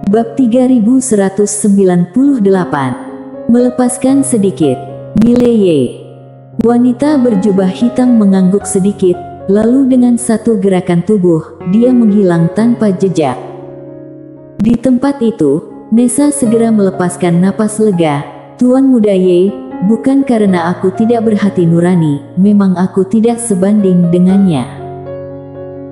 Bab 3198. Melepaskan sedikit. Mileye. Wanita berjubah hitam mengangguk sedikit, lalu dengan satu gerakan tubuh, dia menghilang tanpa jejak. Di tempat itu, Nessa segera melepaskan napas lega. Tuan Muda Ye, bukan karena aku tidak berhati nurani, memang aku tidak sebanding dengannya.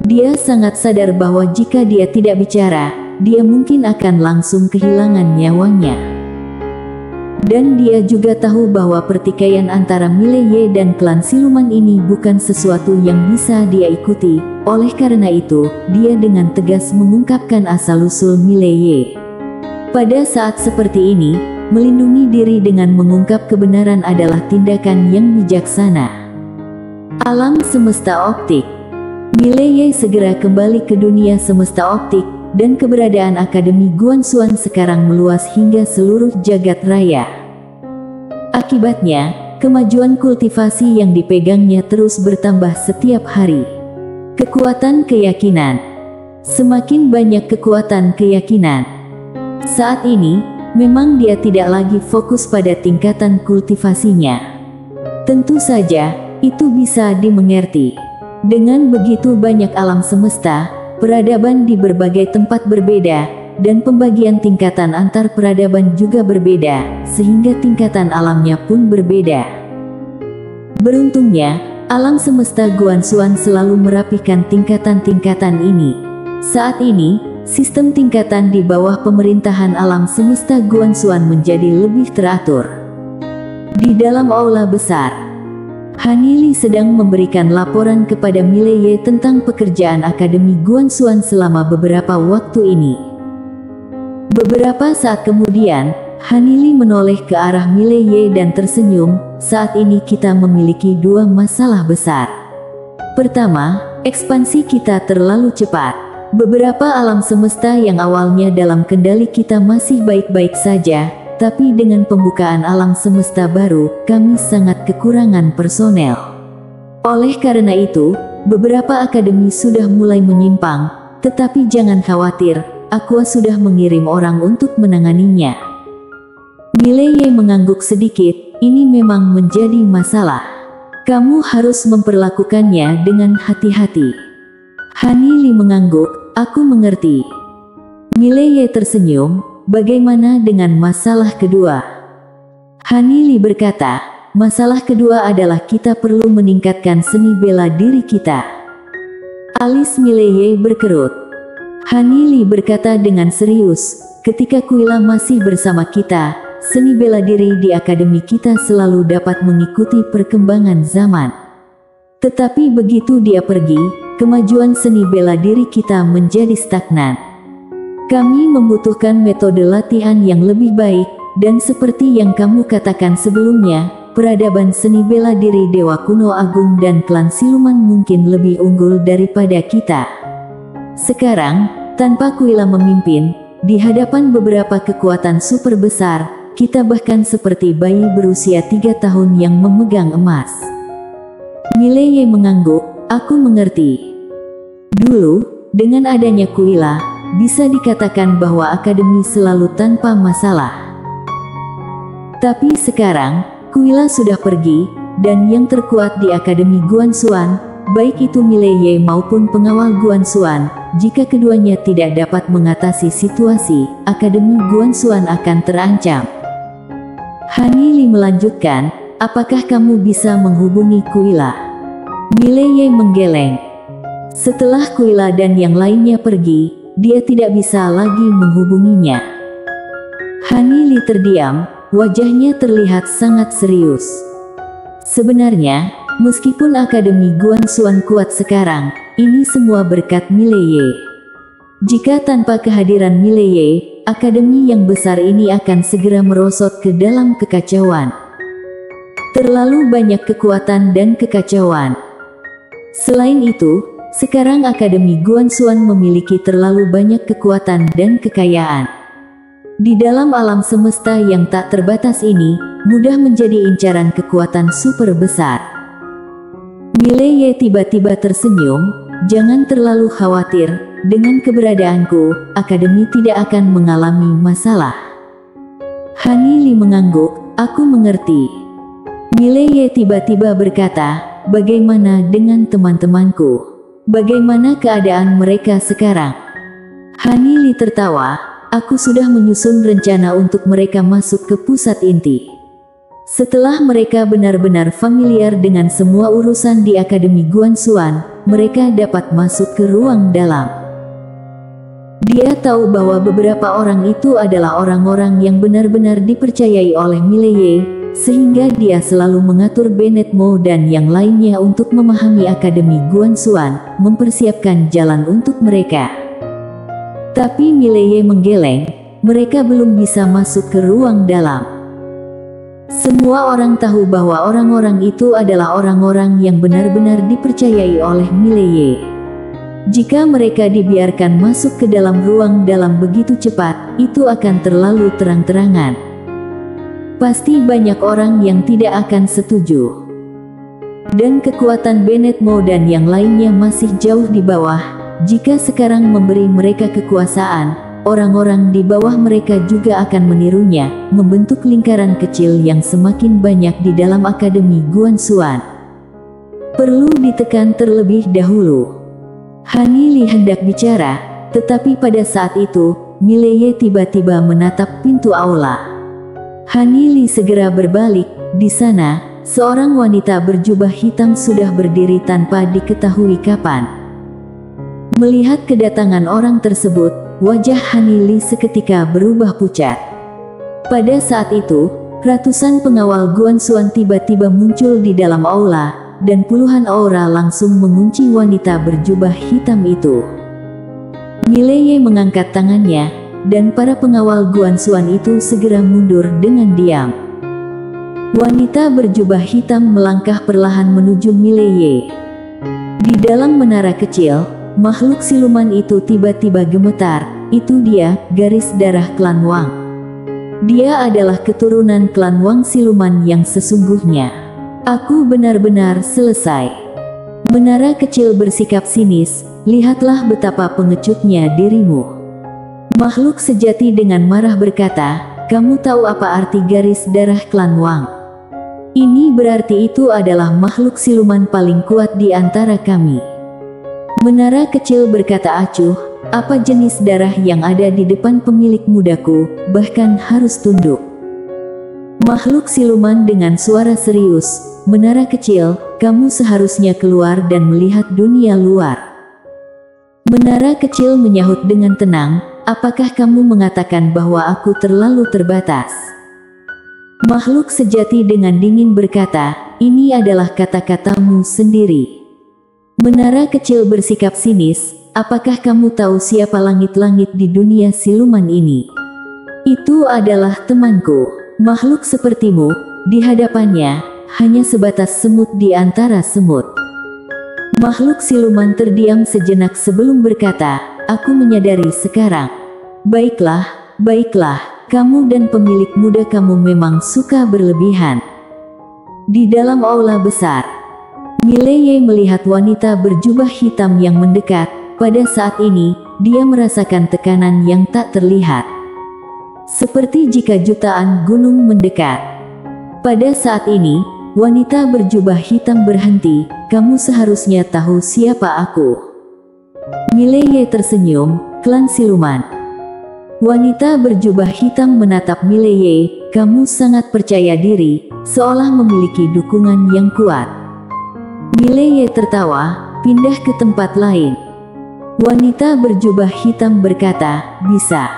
Dia sangat sadar bahwa jika dia tidak bicara, dia mungkin akan langsung kehilangan nyawanya. Dan dia juga tahu bahwa pertikaian antara Mileye dan klan siluman ini bukan sesuatu yang bisa dia ikuti. Oleh karena itu, dia dengan tegas mengungkapkan asal-usul Mileye. Pada saat seperti ini, melindungi diri dengan mengungkap kebenaran adalah tindakan yang bijaksana. Alam semesta optik. Mileye segera kembali ke dunia semesta optik, dan keberadaan Akademi Guanxuan sekarang meluas hingga seluruh jagat raya. Akibatnya, kemajuan kultivasi yang dipegangnya terus bertambah setiap hari. Kekuatan keyakinan. Semakin banyak kekuatan keyakinan. Saat ini, memang dia tidak lagi fokus pada tingkatan kultivasinya. Tentu saja, itu bisa dimengerti. Dengan begitu banyak alam semesta, peradaban di berbagai tempat berbeda, dan pembagian tingkatan antar peradaban juga berbeda, sehingga tingkatan alamnya pun berbeda. Beruntungnya, alam semesta Guanxuan selalu merapikan tingkatan-tingkatan ini. Saat ini, sistem tingkatan di bawah pemerintahan alam semesta Guanxuan menjadi lebih teratur. Di dalam aula besar, Hanili sedang memberikan laporan kepada Mileye tentang pekerjaan Akademi Guanxuan selama beberapa waktu ini. Beberapa saat kemudian, Hanili menoleh ke arah Mileye dan tersenyum. Saat ini kita memiliki dua masalah besar. Pertama, ekspansi kita terlalu cepat. Beberapa alam semesta yang awalnya dalam kendali kita masih baik-baik saja, tapi dengan pembukaan alam semesta baru, kami sangat kekurangan personel. Oleh karena itu, beberapa akademi sudah mulai menyimpang, tetapi jangan khawatir, Aqua sudah mengirim orang untuk menanganinya. Mileye mengangguk sedikit, ini memang menjadi masalah. Kamu harus memperlakukannya dengan hati-hati. Hanili mengangguk, aku mengerti. Mileye tersenyum. Bagaimana dengan masalah kedua? Hanili berkata, masalah kedua adalah kita perlu meningkatkan seni bela diri kita. Alis Mileye berkerut. Hanili berkata dengan serius, ketika Kuila masih bersama kita, seni bela diri di akademi kita selalu dapat mengikuti perkembangan zaman. Tetapi begitu dia pergi, kemajuan seni bela diri kita menjadi stagnan. Kami membutuhkan metode latihan yang lebih baik, dan seperti yang kamu katakan sebelumnya, peradaban seni bela diri Dewa Kuno Agung dan klan siluman mungkin lebih unggul daripada kita. Sekarang, tanpa Kuila memimpin, di hadapan beberapa kekuatan super besar, kita bahkan seperti bayi berusia 3 tahun yang memegang emas. Mileye mengangguk, aku mengerti. Dulu, dengan adanya Kuila, bisa dikatakan bahwa akademi selalu tanpa masalah. Tapi sekarang, Kuila sudah pergi, dan yang terkuat di Akademi Guanxuan, baik itu Mileye maupun pengawal Guanxuan, jika keduanya tidak dapat mengatasi situasi, Akademi Guanxuan akan terancam. Hanili melanjutkan, apakah kamu bisa menghubungi Kuila? Mileye menggeleng. Setelah Kuila dan yang lainnya pergi, dia tidak bisa lagi menghubunginya. Hanili terdiam, wajahnya terlihat sangat serius. Sebenarnya, meskipun Akademi Guanxuan kuat sekarang, ini semua berkat Mileye. Jika tanpa kehadiran Mileye, akademi yang besar ini akan segera merosot ke dalam kekacauan. Terlalu banyak kekuatan dan kekacauan. Selain itu, sekarang Akademi Guanxuan memiliki terlalu banyak kekuatan dan kekayaan. Di dalam alam semesta yang tak terbatas ini, mudah menjadi incaran kekuatan super besar. Mileye tiba-tiba tersenyum, jangan terlalu khawatir, dengan keberadaanku, akademi tidak akan mengalami masalah. Han Li mengangguk, aku mengerti. Mileye tiba-tiba berkata, bagaimana dengan teman-temanku? Bagaimana keadaan mereka sekarang? Han Li tertawa, aku sudah menyusun rencana untuk mereka masuk ke pusat inti. Setelah mereka benar-benar familiar dengan semua urusan di Akademi Guanxuan, mereka dapat masuk ke ruang dalam. Dia tahu bahwa beberapa orang itu adalah orang-orang yang benar-benar dipercayai oleh Mileye, sehingga dia selalu mengatur Bennett Mo dan yang lainnya untuk memahami Akademi Guanxuan, mempersiapkan jalan untuk mereka. Tapi Mileye menggeleng, mereka belum bisa masuk ke ruang dalam. Semua orang tahu bahwa orang-orang itu adalah orang-orang yang benar-benar dipercayai oleh Mileye. Jika mereka dibiarkan masuk ke dalam ruang dalam begitu cepat, itu akan terlalu terang-terangan. Pasti banyak orang yang tidak akan setuju. Dan kekuatan Bennett Mo dan yang lainnya masih jauh di bawah. Jika sekarang memberi mereka kekuasaan, orang-orang di bawah mereka juga akan menirunya, membentuk lingkaran kecil yang semakin banyak di dalam Akademi Guanxuan. Perlu ditekan terlebih dahulu. Han Li hendak bicara, tetapi pada saat itu, Mileye tiba-tiba menatap pintu aula. Han Li segera berbalik, di sana, seorang wanita berjubah hitam sudah berdiri tanpa diketahui kapan. Melihat kedatangan orang tersebut, wajah Han Li seketika berubah pucat. Pada saat itu, ratusan pengawal Guanxuan tiba-tiba muncul di dalam aula, dan puluhan aura langsung mengunci wanita berjubah hitam itu. Mileye mengangkat tangannya, dan para pengawal Guanxuan itu segera mundur dengan diam. Wanita berjubah hitam melangkah perlahan menuju Mileye. Di dalam menara kecil, makhluk siluman itu tiba-tiba gemetar. Itu dia, garis darah klan Wang. Dia adalah keturunan klan Wang siluman yang sesungguhnya. Aku benar-benar selesai. Menara kecil bersikap sinis, lihatlah betapa pengecutnya dirimu. Makhluk sejati dengan marah berkata, kamu tahu apa arti garis darah klan Wang? Ini berarti itu adalah makhluk siluman paling kuat di antara kami. Menara kecil berkata acuh, apa jenis darah yang ada di depan pemilik mudaku, bahkan harus tunduk. Makhluk siluman dengan suara serius, menara kecil, kamu seharusnya keluar dan melihat dunia luar. Menara kecil menyahut dengan tenang, apakah kamu mengatakan bahwa aku terlalu terbatas? Makhluk sejati dengan dingin berkata, ini adalah kata-katamu sendiri. Menara kecil bersikap sinis, apakah kamu tahu siapa langit-langit di dunia siluman ini? Itu adalah temanku. Makhluk sepertimu, di hadapannya, hanya sebatas semut di antara semut. Makhluk siluman terdiam sejenak sebelum berkata, aku menyadari sekarang. Baiklah, baiklah, kamu dan pemilik muda kamu memang suka berlebihan. Di dalam aula besar, Mileye melihat wanita berjubah hitam yang mendekat. Pada saat ini, dia merasakan tekanan yang tak terlihat. Seperti jika jutaan gunung mendekat. Pada saat ini, wanita berjubah hitam berhenti, kamu seharusnya tahu siapa aku. Mileye tersenyum, klan siluman. Wanita berjubah hitam menatap Mileye, kamu sangat percaya diri, seolah memiliki dukungan yang kuat. Mileye tertawa, pindah ke tempat lain. Wanita berjubah hitam berkata, bisa.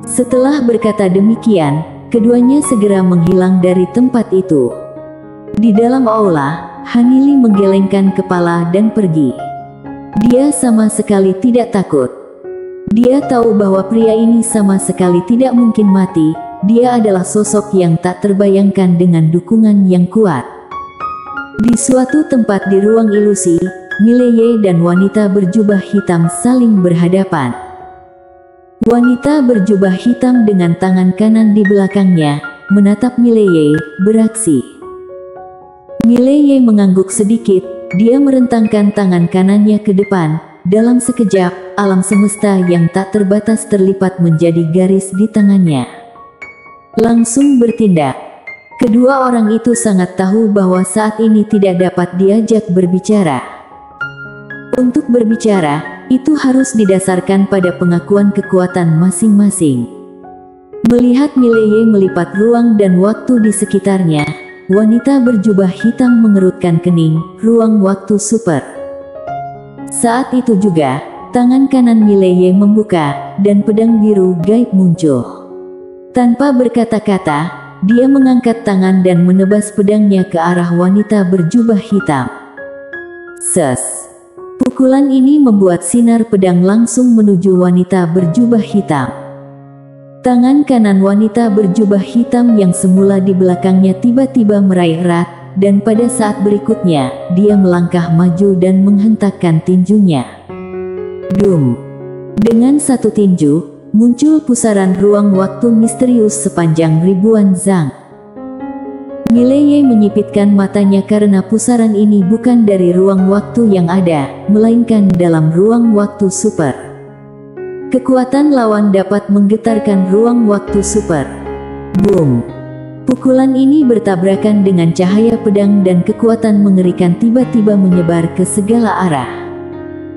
Setelah berkata demikian, keduanya segera menghilang dari tempat itu. Di dalam aula, Han Li menggelengkan kepala dan pergi. Dia sama sekali tidak takut. Dia tahu bahwa pria ini sama sekali tidak mungkin mati. Dia adalah sosok yang tak terbayangkan dengan dukungan yang kuat. Di suatu tempat di ruang ilusi, Mileye dan wanita berjubah hitam saling berhadapan. Wanita berjubah hitam dengan tangan kanan di belakangnya, menatap Mileye, beraksi. Mileye mengangguk sedikit, dia merentangkan tangan kanannya ke depan. Dalam sekejap, alam semesta yang tak terbatas terlipat menjadi garis di tangannya. Langsung bertindak. Kedua orang itu sangat tahu bahwa saat ini tidak dapat diajak berbicara. Untuk berbicara, itu harus didasarkan pada pengakuan kekuatan masing-masing. Melihat Mileye melipat ruang dan waktu di sekitarnya, wanita berjubah hitam mengerutkan kening. Ruang waktu super. Saat itu juga, tangan kanan Mileye membuka, dan pedang biru gaib muncul. Tanpa berkata-kata, dia mengangkat tangan dan menebas pedangnya ke arah wanita berjubah hitam. Ses! Pukulan ini membuat sinar pedang langsung menuju wanita berjubah hitam. Tangan kanan wanita berjubah hitam yang semula di belakangnya tiba-tiba meraih erat, dan pada saat berikutnya, dia melangkah maju dan menghentakkan tinjunya. Dum! Dengan satu tinju, muncul pusaran ruang waktu misterius sepanjang ribuan zang. Mileye menyipitkan matanya karena pusaran ini bukan dari ruang waktu yang ada, melainkan dalam ruang waktu super. Kekuatan lawan dapat menggetarkan ruang waktu super. Boom! Pukulan ini bertabrakan dengan cahaya pedang dan kekuatan mengerikan tiba-tiba menyebar ke segala arah.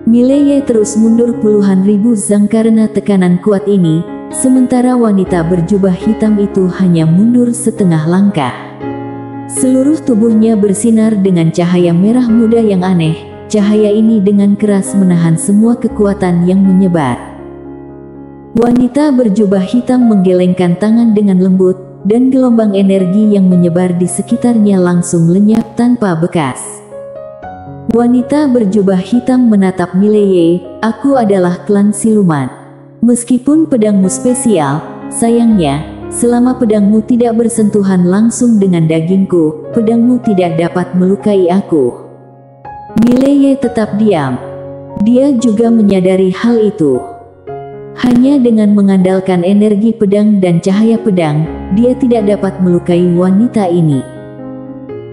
Mileye terus mundur puluhan ribu zang karena tekanan kuat ini, sementara wanita berjubah hitam itu hanya mundur setengah langkah. Seluruh tubuhnya bersinar dengan cahaya merah muda yang aneh. Cahaya ini dengan keras menahan semua kekuatan yang menyebar. Wanita berjubah hitam menggelengkan tangan dengan lembut, dan gelombang energi yang menyebar di sekitarnya langsung lenyap tanpa bekas. Wanita berjubah hitam menatap Mileye. Aku adalah klan siluman. Meskipun pedangmu spesial, sayangnya, selama pedangmu tidak bersentuhan langsung dengan dagingku, pedangmu tidak dapat melukai aku. Mileye tetap diam. Dia juga menyadari hal itu. Hanya dengan mengandalkan energi pedang dan cahaya pedang, dia tidak dapat melukai wanita ini.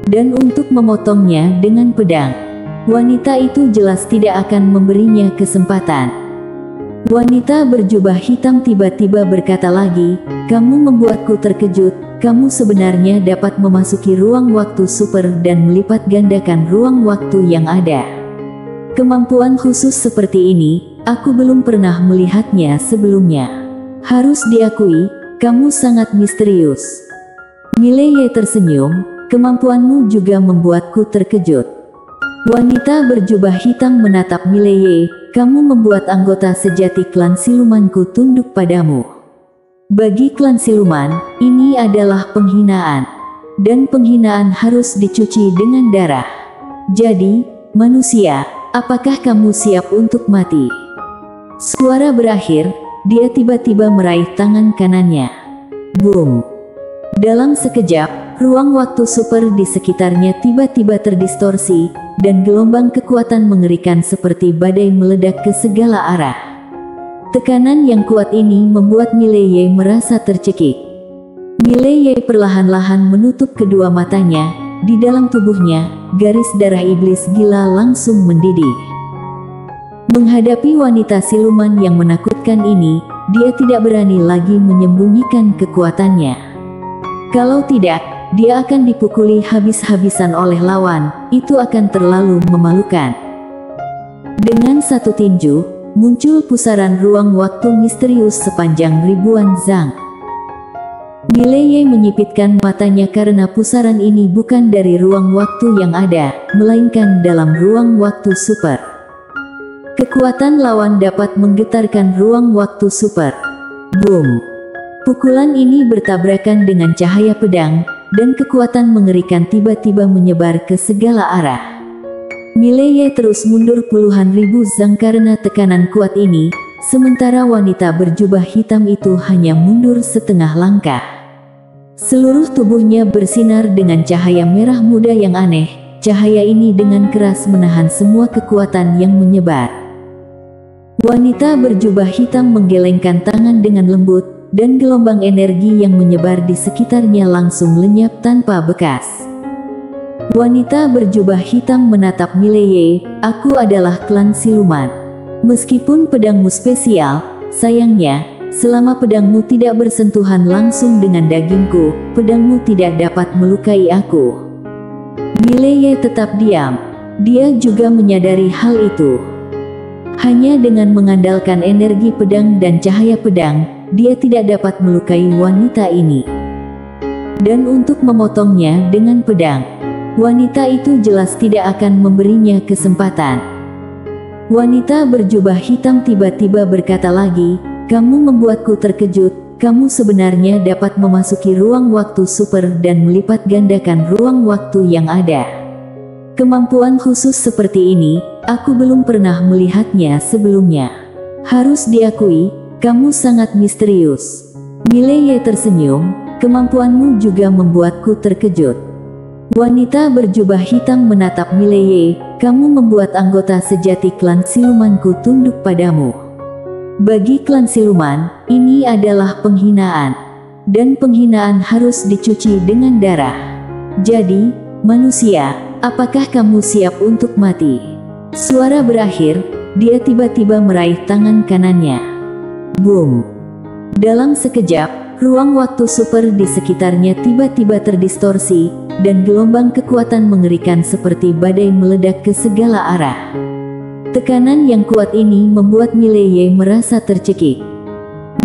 Dan untuk memotongnya dengan pedang, wanita itu jelas tidak akan memberinya kesempatan. Wanita berjubah hitam tiba-tiba berkata lagi, "Kamu membuatku terkejut, kamu sebenarnya dapat memasuki ruang waktu super dan melipat gandakan ruang waktu yang ada. Kemampuan khusus seperti ini, aku belum pernah melihatnya sebelumnya. Harus diakui, kamu sangat misterius." Mileye tersenyum, "Kemampuanmu juga membuatku terkejut." Wanita berjubah hitam menatap Mileye, "Kamu membuat anggota sejati klan silumanku tunduk padamu. Bagi klan siluman, ini adalah penghinaan. Dan penghinaan harus dicuci dengan darah. Jadi, manusia, apakah kamu siap untuk mati?" Suara berakhir, dia tiba-tiba meraih tangan kanannya. Boom! Dalam sekejap, ruang waktu super di sekitarnya tiba-tiba terdistorsi, dan gelombang kekuatan mengerikan seperti badai meledak ke segala arah. Tekanan yang kuat ini membuat Mileye merasa tercekik. Mileye perlahan-lahan menutup kedua matanya. Di dalam tubuhnya, garis darah iblis gila langsung mendidih. Menghadapi wanita siluman yang menakutkan ini, dia tidak berani lagi menyembunyikan kekuatannya. Kalau tidak, dia akan dipukuli habis-habisan oleh lawan. Itu akan terlalu memalukan. Dengan satu tinju, muncul pusaran ruang waktu misterius sepanjang ribuan zang. Mileye menyipitkan matanya karena pusaran ini bukan dari ruang waktu yang ada, melainkan dalam ruang waktu super. Kekuatan lawan dapat menggetarkan ruang waktu super. Boom! Pukulan ini bertabrakan dengan cahaya pedang, dan kekuatan mengerikan tiba-tiba menyebar ke segala arah. Mileye terus mundur puluhan ribu zang karena tekanan kuat ini, sementara wanita berjubah hitam itu hanya mundur setengah langkah. Seluruh tubuhnya bersinar dengan cahaya merah muda yang aneh. Cahaya ini dengan keras menahan semua kekuatan yang menyebar. Wanita berjubah hitam menggelengkan tangan dengan lembut, dan gelombang energi yang menyebar di sekitarnya langsung lenyap tanpa bekas. Wanita berjubah hitam menatap Mileye, "Aku adalah klan siluman. Meskipun pedangmu spesial, sayangnya, selama pedangmu tidak bersentuhan langsung dengan dagingku, pedangmu tidak dapat melukai aku." Mileye tetap diam. Dia juga menyadari hal itu. Hanya dengan mengandalkan energi pedang dan cahaya pedang, dia tidak dapat melukai wanita ini. Dan untuk memotongnya dengan pedang, wanita itu jelas tidak akan memberinya kesempatan. Wanita berjubah hitam tiba-tiba berkata lagi, "Kamu membuatku terkejut. Kamu sebenarnya dapat memasuki ruang waktu super dan melipat gandakan ruang waktu yang ada. Kemampuan khusus seperti ini, aku belum pernah melihatnya sebelumnya. Harus diakui, kamu sangat misterius." Mileye tersenyum, "Kemampuanmu juga membuatku terkejut." Wanita berjubah hitam menatap Mileye, "Kamu membuat anggota sejati klan silumanku tunduk padamu. Bagi klan siluman, ini adalah penghinaan. Dan penghinaan harus dicuci dengan darah. Jadi, manusia, apakah kamu siap untuk mati?" Suara berakhir, dia tiba-tiba meraih tangan kanannya. Boom! Dalam sekejap, ruang waktu super di sekitarnya tiba-tiba terdistorsi, dan gelombang kekuatan mengerikan seperti badai meledak ke segala arah. Tekanan yang kuat ini membuat Mileye merasa tercekik.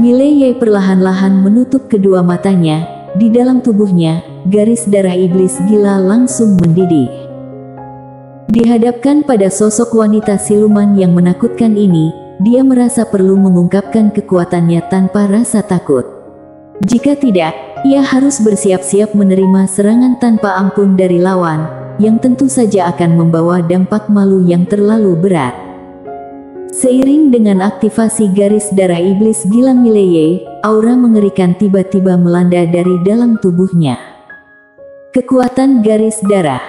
Mileye perlahan-lahan menutup kedua matanya. Di dalam tubuhnya, garis darah iblis gila langsung mendidih. Dihadapkan pada sosok wanita siluman yang menakutkan ini, dia merasa perlu mengungkapkan kekuatannya tanpa rasa takut. Jika tidak, ia harus bersiap-siap menerima serangan tanpa ampun dari lawan, yang tentu saja akan membawa dampak malu yang terlalu berat. Seiring dengan aktivasi garis darah iblis gila Mileye, aura mengerikan tiba-tiba melanda dari dalam tubuhnya. Kekuatan garis darah.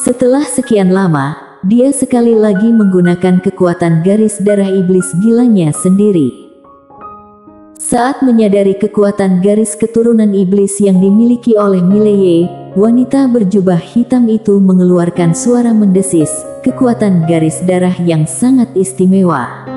Setelah sekian lama, dia sekali lagi menggunakan kekuatan garis darah iblis gilanya sendiri. Saat menyadari kekuatan garis keturunan iblis yang dimiliki oleh Mileye, wanita berjubah hitam itu mengeluarkan suara mendesis, kekuatan garis darah yang sangat istimewa.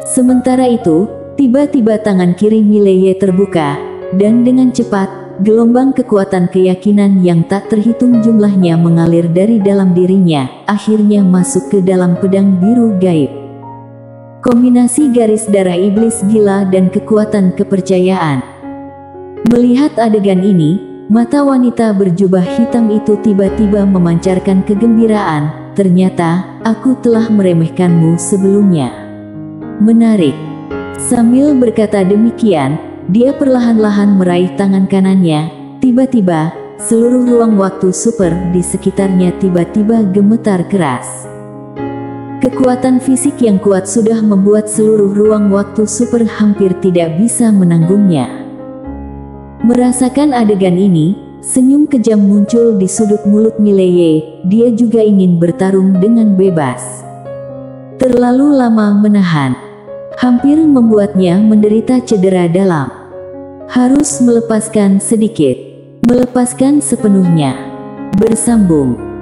Sementara itu, tiba-tiba tangan kiri Mileye terbuka, dan dengan cepat, gelombang kekuatan keyakinan yang tak terhitung jumlahnya mengalir dari dalam dirinya, akhirnya masuk ke dalam pedang biru gaib. Kombinasi garis darah iblis gila dan kekuatan kepercayaan. Melihat adegan ini, mata wanita berjubah hitam itu tiba-tiba memancarkan kegembiraan. "Ternyata, aku telah meremehkanmu sebelumnya. Menarik." Sambil berkata demikian, dia perlahan-lahan meraih tangan kanannya. Tiba-tiba, seluruh ruang waktu super di sekitarnya tiba-tiba gemetar keras. Kekuatan fisik yang kuat sudah membuat seluruh ruang waktu super hampir tidak bisa menanggungnya. Merasakan adegan ini, senyum kejam muncul di sudut mulut Mileye. Dia juga ingin bertarung dengan bebas. Terlalu lama menahan, hampir membuatnya menderita cedera dalam. Harus melepaskan sedikit, melepaskan sepenuhnya. Bersambung.